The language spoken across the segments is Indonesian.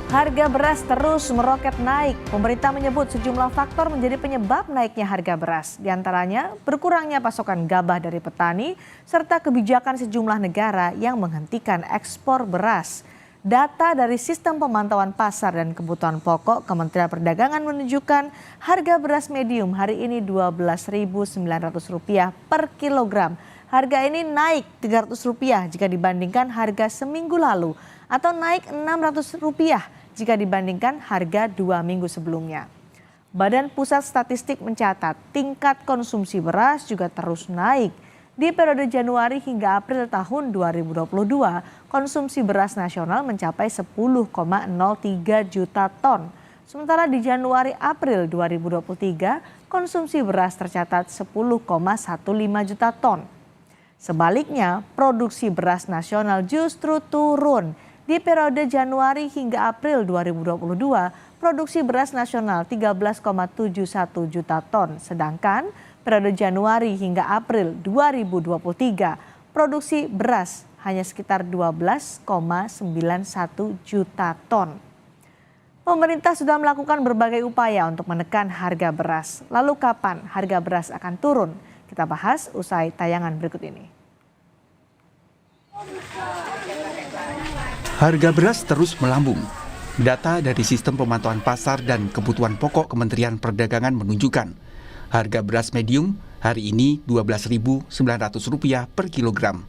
Harga beras terus meroket naik. Pemerintah menyebut sejumlah faktor menjadi penyebab naiknya harga beras. Di antaranya berkurangnya pasokan gabah dari petani serta kebijakan sejumlah negara yang menghentikan ekspor beras. Data dari Sistem Pemantauan Pasar dan Kebutuhan Pokok Kementerian Perdagangan menunjukkan harga beras medium hari ini Rp12.900 per kilogram. Harga ini naik Rp300 jika dibandingkan harga seminggu lalu atau naik Rp600 jika dibandingkan harga 2 minggu sebelumnya. Badan Pusat Statistik mencatat tingkat konsumsi beras juga terus naik. Di periode Januari hingga April tahun 2022, konsumsi beras nasional mencapai 10,03 juta ton. Sementara di Januari-April 2023, konsumsi beras tercatat 10,15 juta ton. Sebaliknya, produksi beras nasional justru turun. Di periode Januari hingga April 2022, produksi beras nasional 13,71 juta ton. Sedangkan periode Januari hingga April 2023, produksi beras hanya sekitar 12,91 juta ton. Pemerintah sudah melakukan berbagai upaya untuk menekan harga beras. Lalu kapan harga beras akan turun? Kita bahas usai tayangan berikut ini. Harga beras terus melambung. Data dari Sistem Pemantauan Pasar dan Kebutuhan Pokok Kementerian Perdagangan menunjukkan harga beras medium hari ini Rp12.900 per kilogram.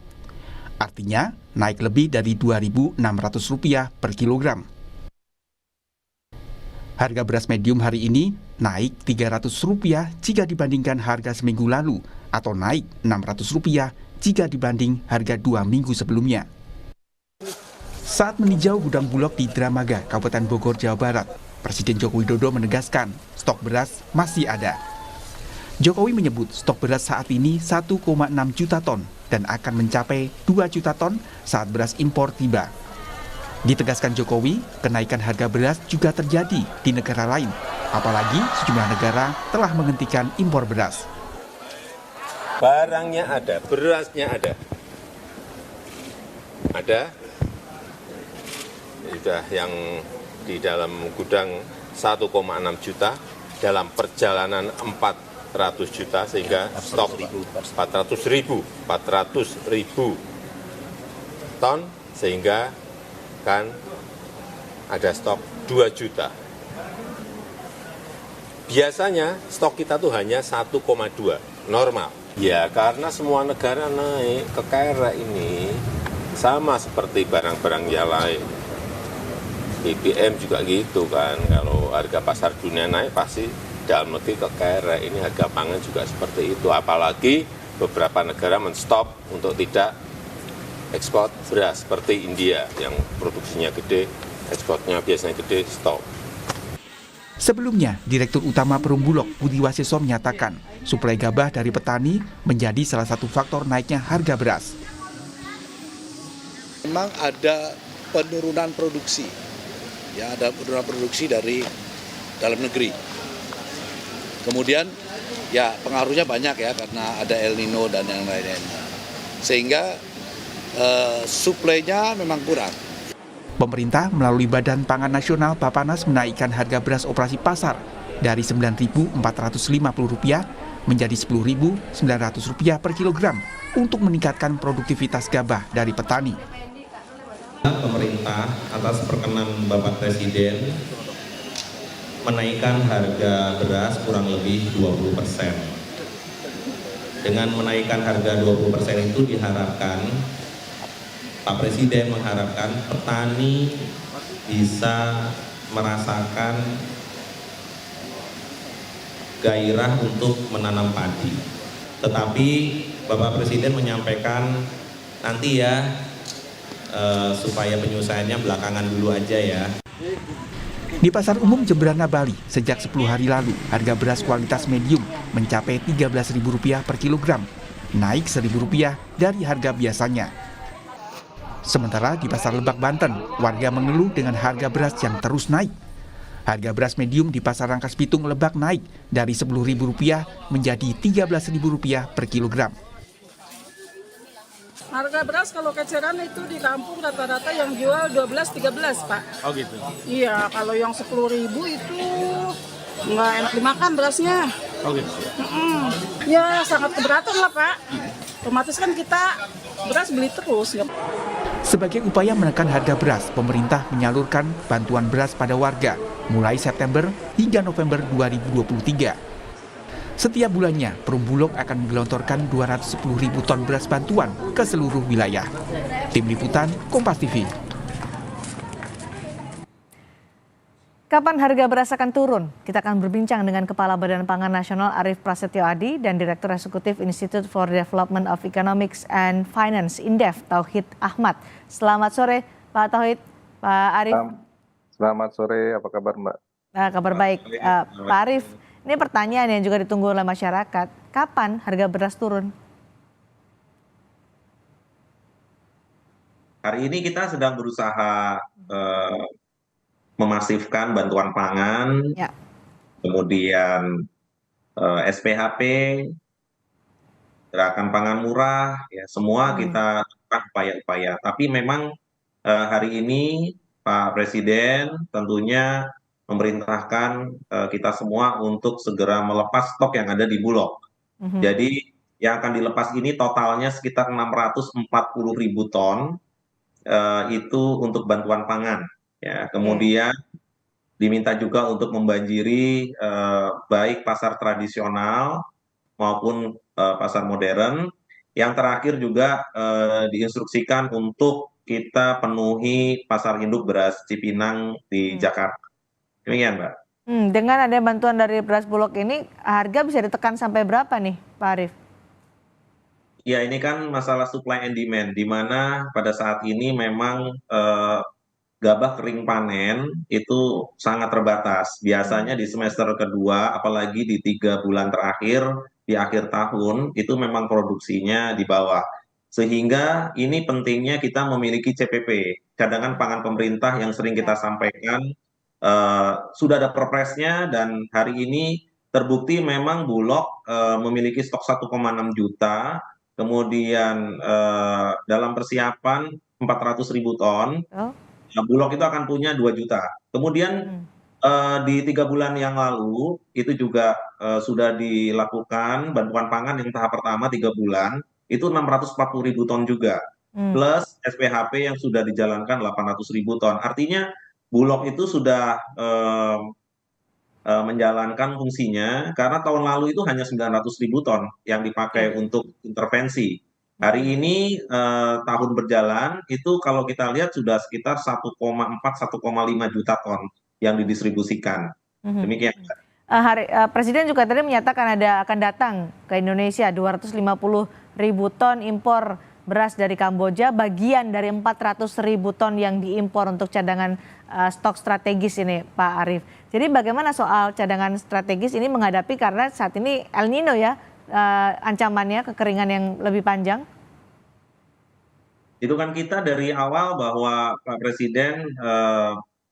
Artinya naik lebih dari Rp2.600 per kilogram. Harga beras medium hari ini naik Rp300 jika dibandingkan harga seminggu lalu atau naik Rp600 jika dibanding harga 2 minggu sebelumnya. Saat meninjau gudang Bulog di Dramaga, Kabupaten Bogor, Jawa Barat, Presiden Joko Widodo menegaskan stok beras masih ada. Jokowi menyebut stok beras saat ini 1,6 juta ton dan akan mencapai 2 juta ton saat beras impor tiba. Ditegaskan Jokowi, kenaikan harga beras juga terjadi di negara lain, apalagi sejumlah negara telah menghentikan impor beras. Barangnya ada, berasnya ada. Sudah yang di dalam gudang 1,6 juta dalam perjalanan 400 juta sehingga stok 400 ribu ton sehingga kan ada stok 2 juta. Biasanya stok kita tuh hanya 1,2 normal. Ya karena semua negara naik kekerek ini sama seperti barang-barang yang lain. BBM juga gitu kan, kalau harga pasar dunia naik pasti dalam negeri kekerek, ini harga pangan juga seperti itu. Apalagi beberapa negara menstop untuk tidak ekspor beras seperti India yang produksinya gede, ekspornya biasanya gede, stop. Sebelumnya, Direktur Utama Perum Bulog Budi Waseso menyatakan suplai gabah dari petani menjadi salah satu faktor naiknya harga beras. Memang ada penurunan produksi. Ya, ada penurunan produksi dari dalam negeri. Kemudian ya pengaruhnya banyak ya karena ada El Nino dan yang lain-lain. Sehingga suplainya memang kurang. Pemerintah melalui Badan Pangan Nasional Bapanas menaikkan harga beras operasi pasar dari Rp9.450 menjadi Rp10.900 per kilogram untuk meningkatkan produktivitas gabah dari petani. Pemerintah atas perkenan Bapak Presiden menaikkan harga beras kurang lebih 20%. Dengan menaikkan harga 20% itu diharapkan, Pak Presiden mengharapkan petani bisa merasakan gairah untuk menanam padi. Tetapi Bapak Presiden menyampaikan nanti ya, supaya penyelesaiannya belakangan dulu aja ya. Di Pasar Umum Jemberana, Bali, sejak 10 hari lalu, harga beras kualitas medium mencapai Rp13.000 per kilogram, naik Rp1.000 dari harga biasanya. Sementara di Pasar Lebak, Banten, warga mengeluh dengan harga beras yang terus naik. Harga beras medium di Pasar Rangkas Bitung, Lebak naik dari Rp10.000 menjadi Rp13.000 per kilogram. Harga beras kalau keceran itu di kampung rata-rata yang jual 12-13, Pak. Oh gitu. Iya, kalau yang 10.000 itu nggak enak dimakan berasnya. Oh gitu. Ya sangat keberatan lah, Pak. Otomatis kan kita beras beli terus. Sebagai upaya menekan harga beras, pemerintah menyalurkan bantuan beras pada warga mulai September hingga November 2023. Setiap bulannya, Perum Bulog akan menggelontorkan 210.000 ton beras bantuan ke seluruh wilayah. Tim Liputan, Kompas TV. Kapan harga beras akan turun? Kita akan berbincang dengan Kepala Badan Pangan Nasional Arief Prasetyo Adi dan Direktur Eksekutif Institute for Development of Economics and Finance (INDEF) Tauhid Ahmad. Selamat sore, Pak Tauhid, Pak Arief. Selamat sore, apa kabar Mbak? Kabar baik, Pak Arief. Ini pertanyaan yang juga ditunggu oleh masyarakat. Kapan harga beras turun? Hari ini kita sedang berusaha memasifkan bantuan pangan, Ya. kemudian SPHP, gerakan pangan murah, ya semua kita lakukan upaya-upaya. Tapi memang hari ini Pak Presiden tentunya memerintahkan kita semua untuk segera melepas stok yang ada di Bulog. Jadi yang akan dilepas ini totalnya sekitar 640.000 ton itu untuk bantuan pangan. Ya, kemudian diminta juga untuk membanjiri baik pasar tradisional maupun pasar modern. Yang terakhir juga diinstruksikan untuk kita penuhi pasar induk beras Cipinang di Jakarta. Demikian, Mbak. Dengan ada bantuan dari beras Bulog ini, harga bisa ditekan sampai berapa nih, Pak Arief? Ya, ini kan masalah supply and demand, di mana pada saat ini memang gabah kering panen itu sangat terbatas. Biasanya di semester kedua, apalagi di 3 bulan terakhir, di akhir tahun, itu memang produksinya di bawah. Sehingga ini pentingnya kita memiliki CPP, cadangan pangan pemerintah yang sering kita sampaikan. Sudah ada perpresnya dan hari ini terbukti memang Bulog memiliki stok 1,6 juta, kemudian dalam persiapan 400.000 ton. Bulog itu akan punya 2 juta. Kemudian di 3 bulan yang lalu itu juga sudah dilakukan bantuan pangan yang tahap pertama 3 bulan itu 640.000 ton juga. Plus SPHP yang sudah dijalankan 800.000 ton. Artinya Bulog itu sudah menjalankan fungsinya karena tahun lalu itu hanya 900.000 ton yang dipakai untuk intervensi. Hari ini tahun berjalan itu kalau kita lihat sudah sekitar 1,4-1,5 juta ton yang didistribusikan. Demikian. Presiden juga tadi menyatakan akan datang ke Indonesia 250.000 ton impor beras dari Kamboja, bagian dari 400.000 ton yang diimpor untuk cadangan stok strategis ini, Pak Arief. Jadi bagaimana soal cadangan strategis ini menghadapi karena saat ini El Nino ya, ancamannya kekeringan yang lebih panjang? Itu kan kita dari awal bahwa Pak Presiden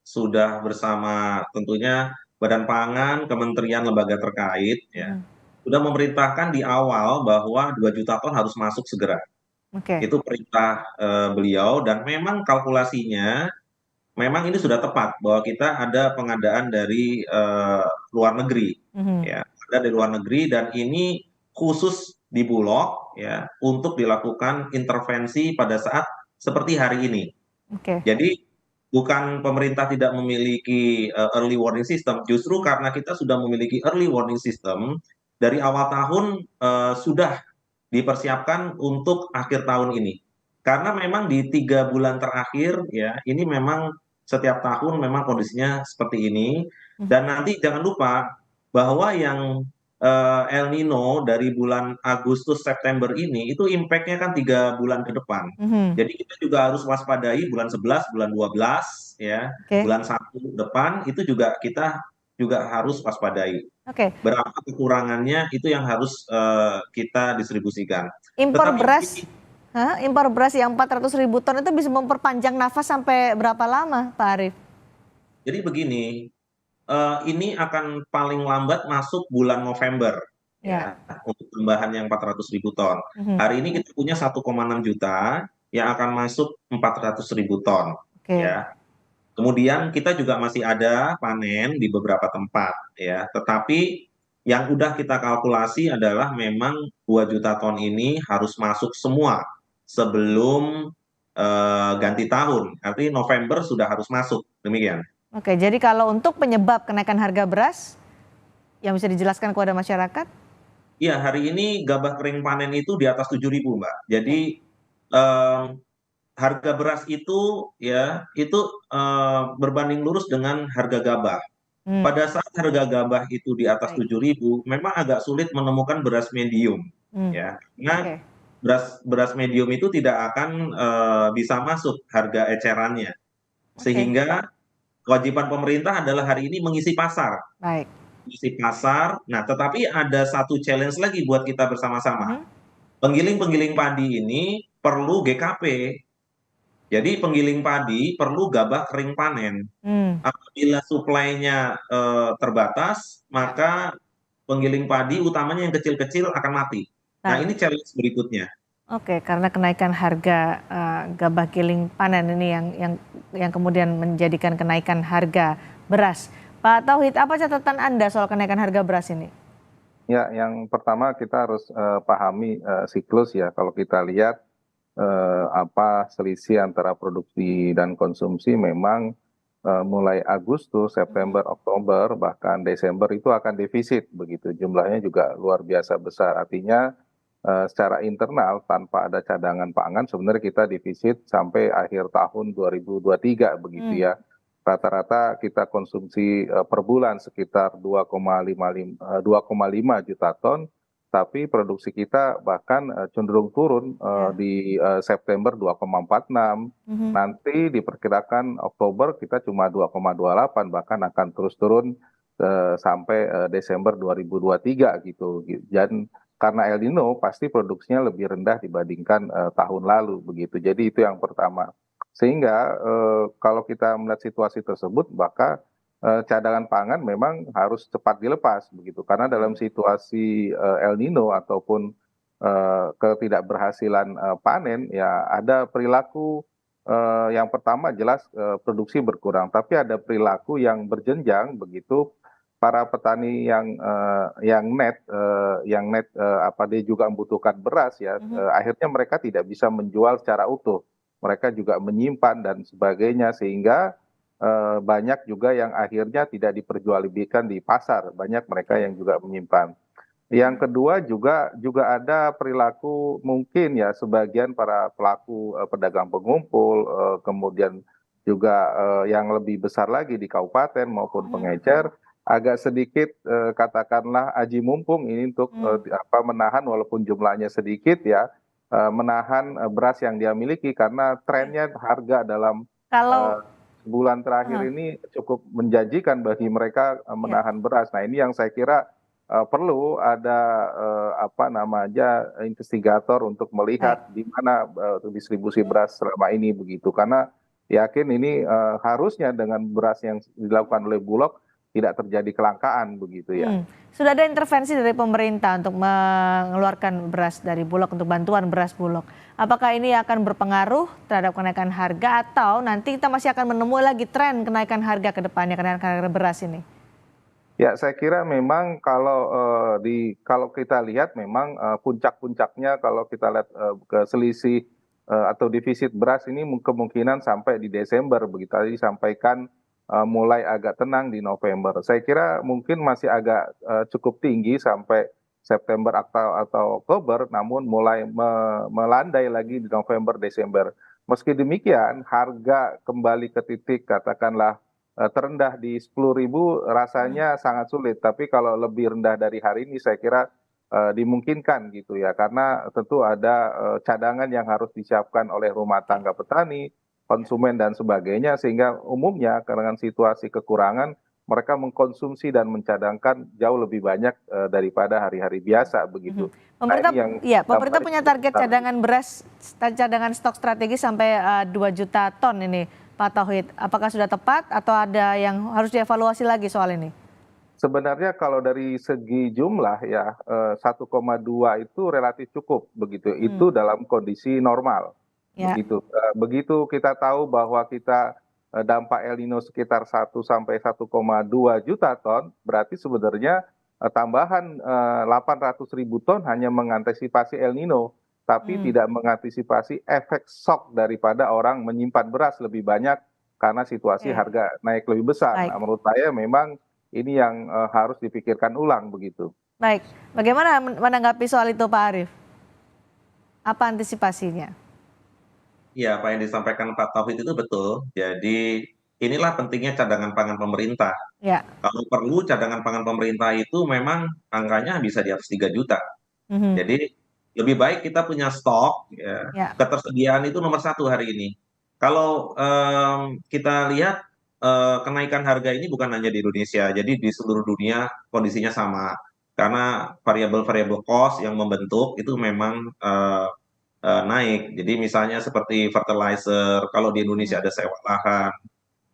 sudah bersama tentunya Badan Pangan, Kementerian Lembaga terkait, ya, sudah memerintahkan di awal bahwa 2 juta ton harus masuk segera. Itu perintah beliau dan memang kalkulasinya memang ini sudah tepat bahwa kita ada pengadaan dari luar negeri, ya, ada dari luar negeri dan ini khusus di Bulog, ya, untuk dilakukan intervensi pada saat seperti hari ini. Jadi bukan pemerintah tidak memiliki early warning system, justru karena kita sudah memiliki early warning system dari awal tahun sudah dipersiapkan untuk akhir tahun ini. Karena memang di 3 bulan terakhir ya ini memang setiap tahun memang kondisinya seperti ini dan nanti jangan lupa bahwa yang El Nino dari bulan Agustus September ini itu impact-nya kan 3 bulan ke depan. Jadi kita juga harus waspadai bulan 11, bulan 12 ya, bulan 1 depan itu juga kita juga harus waspadai. Berapa kekurangannya itu yang harus kita distribusikan. Impor beras yang 400.000 ton itu bisa memperpanjang nafas sampai berapa lama, Pak Arief? Jadi begini, ini akan paling lambat masuk bulan November. Ya. untuk tambahan yang 400.000 ton. Hari ini kita punya 1,6 juta yang akan masuk 400.000 ton, Oke. ya. Kemudian kita juga masih ada panen di beberapa tempat, ya. Tetapi yang udah kita kalkulasi adalah memang 2 juta ton ini harus masuk semua sebelum ganti tahun. Artinya November sudah harus masuk, demikian. Oke, jadi kalau untuk penyebab kenaikan harga beras yang bisa dijelaskan kepada masyarakat? Iya, hari ini gabah kering panen itu di atas 7.000, Mbak. Jadi Oke. em, harga beras itu ya itu berbanding lurus dengan harga gabah. Hmm, Pada saat harga gabah itu di atas baik. 7.000, memang agak sulit menemukan beras medium, Hmm, ya. Karena oke. beras beras medium itu tidak akan bisa masuk harga ecerannya. Oke, Sehingga kewajiban pemerintah adalah hari ini mengisi pasar. baik. Mengisi pasar. Nah, tetapi ada satu challenge lagi buat kita bersama-sama. Mhm. Penggiling-penggiling padi ini perlu GKP. Jadi penggiling padi perlu gabah kering panen. Hmm, Apabila suplainya terbatas, ya. maka penggiling padi utamanya yang kecil-kecil akan mati. Nah, Baik. ini challenge berikutnya. Oke, karena kenaikan harga gabah giling panen ini yang kemudian menjadikan kenaikan harga beras. Pak Tauhid, apa catatan Anda soal kenaikan harga beras ini? Ya, yang pertama kita harus pahami siklus ya. Kalau kita lihat selisih antara produksi dan konsumsi memang mulai Agustus, September, Oktober, bahkan Desember itu akan defisit begitu. Jumlahnya juga luar biasa besar. Artinya secara internal tanpa ada cadangan pangan sebenarnya kita defisit sampai akhir tahun 2023 begitu Hmm, ya. Rata-rata kita konsumsi per bulan sekitar 2,5 juta ton, tapi produksi kita bahkan cenderung turun ya. di September 2,46. Mhm. Nanti diperkirakan Oktober kita cuma 2,28, bahkan akan terus turun sampai Desember 2023 gitu. Dan karena El Nino pasti produksinya lebih rendah dibandingkan tahun lalu begitu. Jadi itu yang pertama. Sehingga kalau kita melihat situasi tersebut, maka cadangan pangan memang harus cepat dilepas begitu. Karena dalam situasi El Nino ataupun ketidakberhasilan panen, ya ada perilaku yang pertama jelas produksi berkurang, tapi ada perilaku yang berjenjang begitu. Para petani yang net dia juga membutuhkan beras ya, akhirnya mereka tidak bisa menjual secara utuh, mereka juga menyimpan dan sebagainya, sehingga banyak juga yang akhirnya tidak diperjualbelikan di pasar, banyak mereka yang juga menyimpan. Yang kedua juga ada perilaku mungkin ya sebagian para pelaku pedagang pengumpul, kemudian juga yang lebih besar lagi di kabupaten maupun pengecer, agak sedikit katakanlah aji mumpung ini untuk menahan walaupun jumlahnya sedikit ya, menahan beras yang dia miliki karena trennya harga dalam Kalau bulan terakhir eh, ini cukup menjanjikan bagi mereka ya, menahan beras. Nah, ini yang saya kira perlu ada investigator untuk baik. melihat di mana distribusi beras selama ini begitu. Karena yakin ini harusnya dengan beras yang dilakukan oleh Bulog tidak terjadi kelangkaan begitu ya. Sudah ada intervensi dari pemerintah untuk mengeluarkan beras dari Bulog untuk bantuan beras Bulog. Apakah ini akan berpengaruh terhadap kenaikan harga atau nanti kita masih akan menemui lagi tren kenaikan harga ke depannya, kenaikan harga beras ini? Ya, saya kira memang kalau kita lihat memang puncak-puncaknya kalau kita lihat ke selisih atau defisit beras ini kemungkinan sampai di Desember begitu tadi disampaikan, mulai agak tenang di November. Saya kira mungkin masih agak cukup tinggi sampai September atau Oktober, namun mulai melandai lagi di November, Desember. Meski demikian, harga kembali ke titik katakanlah terendah di 10.000 rasanya sangat sulit. Tapi kalau lebih rendah dari hari ini saya kira dimungkinkan gitu ya. Karena tentu ada cadangan yang harus disiapkan oleh rumah tangga petani, konsumen dan sebagainya. Sehingga umumnya dengan situasi kekurangan mereka mengkonsumsi dan mencadangkan jauh lebih banyak daripada hari-hari biasa begitu. Nah, Pemerintah, ini yang ya, pemerintah dampaknya punya cukup target besar. cadangan beras, cadangan stok strategis sampai 2 juta ton ini, Pak Tauhid. Apakah sudah tepat atau ada yang harus dievaluasi lagi soal ini? Sebenarnya kalau dari segi jumlah ya 1,2 itu relatif cukup begitu. Itu dalam kondisi normal. Ya. Begitu kita tahu bahwa kita dampak El Nino sekitar 1 sampai 1,2 juta ton, berarti sebenarnya tambahan 800.000 ton hanya mengantisipasi El Nino, tapi tidak mengantisipasi efek shock daripada orang menyimpan beras lebih banyak karena situasi Oke. harga naik lebih besar. Baik. Nah, menurut saya memang ini yang harus dipikirkan ulang begitu. Baik, bagaimana menanggapi soal itu Pak Arief? Apa antisipasinya? Ya, apa yang disampaikan Pak Tauhid itu betul. Jadi inilah pentingnya cadangan pangan pemerintah. Ya. Kalau perlu cadangan pangan pemerintah itu memang angkanya bisa di atas 3 juta. Mhm. Jadi lebih baik kita punya stok, ya. Ya. Ketersediaan itu nomor satu hari ini. Kalau kita lihat kenaikan harga ini bukan hanya di Indonesia, jadi di seluruh dunia kondisinya sama. Karena variabel-variabel cost yang membentuk itu memang naik. Jadi misalnya seperti fertilizer, kalau di Indonesia ada sewa lahan,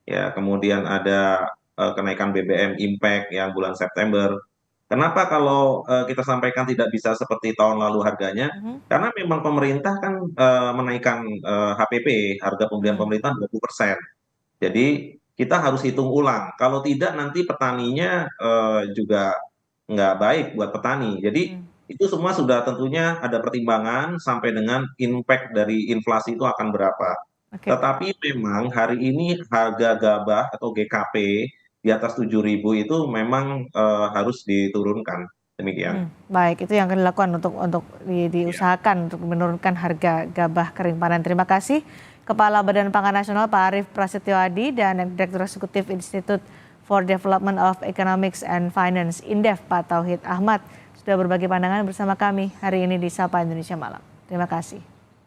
ya kemudian ada kenaikan BBM impact yang bulan September. Kenapa kalau kita sampaikan tidak bisa seperti tahun lalu harganya? Karena memang pemerintah kan menaikkan HPP, harga pembelian pemerintah 20%. Jadi kita harus hitung ulang. Kalau tidak nanti petaninya juga nggak baik buat petani. Jadi itu semua sudah tentunya ada pertimbangan sampai dengan impact dari inflasi itu akan berapa. Oke. Tetapi memang hari ini harga gabah atau GKP di atas 7.000 itu memang harus diturunkan. Demikian. Baik, itu yang akan dilakukan untuk diusahakan untuk menurunkan harga gabah kering panen. Terima kasih Kepala Badan Pangan Nasional Pak Arief Prasetyo Adi dan Direktur Eksekutif Institute for Development of Economics and Finance Indef Pak Tauhid Ahmad sudah berbagi pandangan bersama kami hari ini di Sapa Indonesia Malam. Terima kasih.